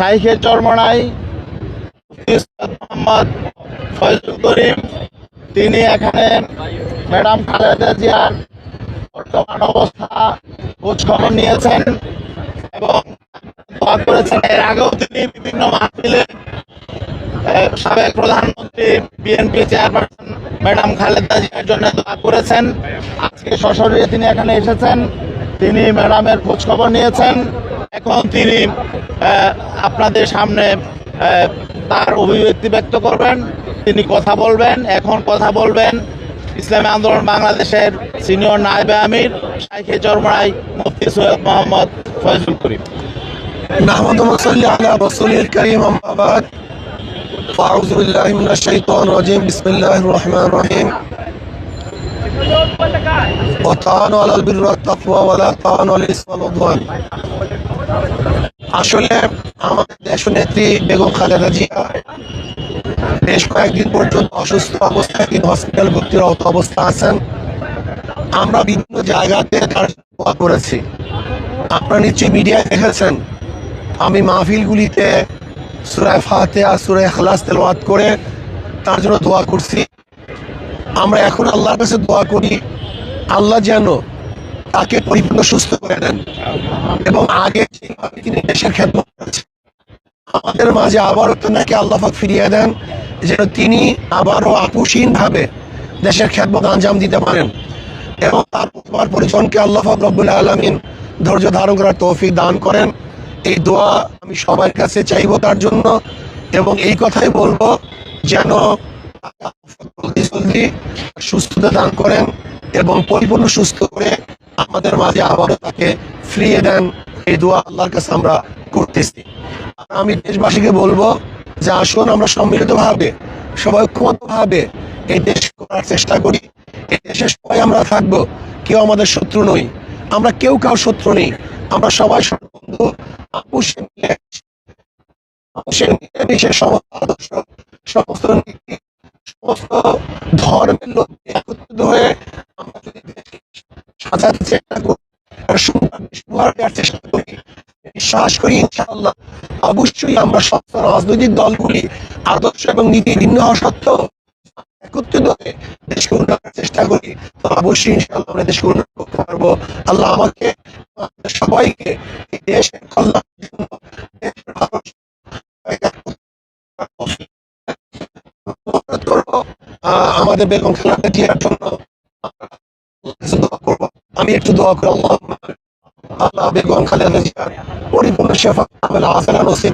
শাইখে চরমনাই মোহাম্মদ ফয়জুল করিম, তিনি এখানে ম্যাডাম খালেদা জিয়ার বর্তমান অবস্থা খোঁজখবর নিয়েছেন এবং দোয়া করেছেন। এর আগেও তিনি বিভিন্ন মাহফিলে সাবেক প্রধানমন্ত্রী বিএনপি চেয়ারপারসন ম্যাডাম খালেদা জিয়ার জন্য দোয়া করেছেন। আজকে সশরীরে তিনি এখানে এসেছেন, তিনি ম্যাডামের খোঁজখবর নিয়েছেন। এখন তিনি আপনাদের সামনে তার অভিব্যক্তি ব্যক্ত করবেন, তিনি কথা বলবেন। এখন কথা বলবেন ইসলামী আন্দোলন বাংলাদেশের সিনিয়র নায়েবে আমির শাইখে চরমনাই মুফতি সৈয়দ মোহাম্মদ ফয়জুল করিম। নাহমাদুহু ওয়া সাল্লি আলা রাসূলিল কারীম, আম্মা বা'দ। ফাউযু বিল্লাহি মিনাশ শাইতানির রাজীম। বিসমিল্লাহির রহমানির রহিম। ওয়া তাআনু আলাল বিররি ওয়াত তাকওয়া ওয়া লা তাআনু আলাল ইসমি ওয়াল উদওয়ান। আসলে আমাদের দেশনেত্রী বেগম খালেদা জিয়া বেশ কয়েকদিন পর্যন্ত অসুস্থ অবস্থায় তিনি হসপিটাল ভর্তির অবস্থা আছেন। আমরা বিভিন্ন জায়গাতে তার দোয়া করেছি। আপনারা নিশ্চয়ই মিডিয়ায় দেখেছেন, আমি মাহফিলগুলিতে সূরা ফাতিহা, সূরা ইখলাস তেলাওয়াত করে তার জন্য দোয়া করছি। আমরা এখন আল্লাহর কাছে দোয়া করি, আল্লাহ যেন তাকে পরিপূর্ণ সুস্থ করে দেন এবং আগে যেভাবে তিনি দেশের খেদমত করেছেন আমাদের মাঝে আবারও তাকে আল্লাহ পাক ফিরিয়ে দেন, যেন তিনি আবারও আপোষহীনভাবে দেশের খেদমত আঞ্জাম দিতে পারেন এবং তার পরিবার পরিজনকে আল্লাহ পাক রব্বুল আলামিন ধৈর্য ধারণ করার তৌফিক দান করেন। এই দোয়া আমি সবার কাছে চাইবো তার জন্য এবং এই কথাই বলবো যেন জলদি সুস্থতা দান করেন এবং পরিপূর্ণ সুস্থ করে আমাদের মাঝে আবারও তাকে ফিরিয়ে দেন। এই দোয়া আল্লাহর কাছে আমরা করতেছি। আমি দেশবাসীকে বলবো যে আসুন আমরা সম্মিলিতভাবে সবাই ঐক্যবদ্ধভাবে এই দেশ করার চেষ্টা করি। এই দেশে সবাই আমরা থাকবো, কেউ আমাদের শত্রু নই, আমরা কেউ কারো শত্রু নেই, আমরা সবাই বন্ধু। মিলেমিশে সমস্ত আদর্শ, সমস্ত নীতি, সমস্ত ধর্মের লোক একত্রিত হয়ে আমরা যদি দেশকে সাজাতে চেষ্টা করি, চেষ্টা করি, বিশ্বাস করি ইনশাআল্লাহ অবশ্যই আমরা সমস্ত রাজনৈতিক দলগুলি আদর্শ এবং নীতি ভিন্ন হওয়া সত্ত্বেও একত্রিত হয়ে দেশকে উন্নয়নের চেষ্টা করি, তো অবশ্যই ইনশাআল্লাহ আমরা দেশকে উন্নয়ন করতে পারবো। আল্লাহ আমাকে সবাইকে এই দেশের কল্যাণের জন্য আমাদের বেগম খালেদা জিয়ার জন্য আমি একটু দোয়া করবো। আল্লাহ বেগম খালেদা জিয়ার পরিপূর্ণ শেফা নসিব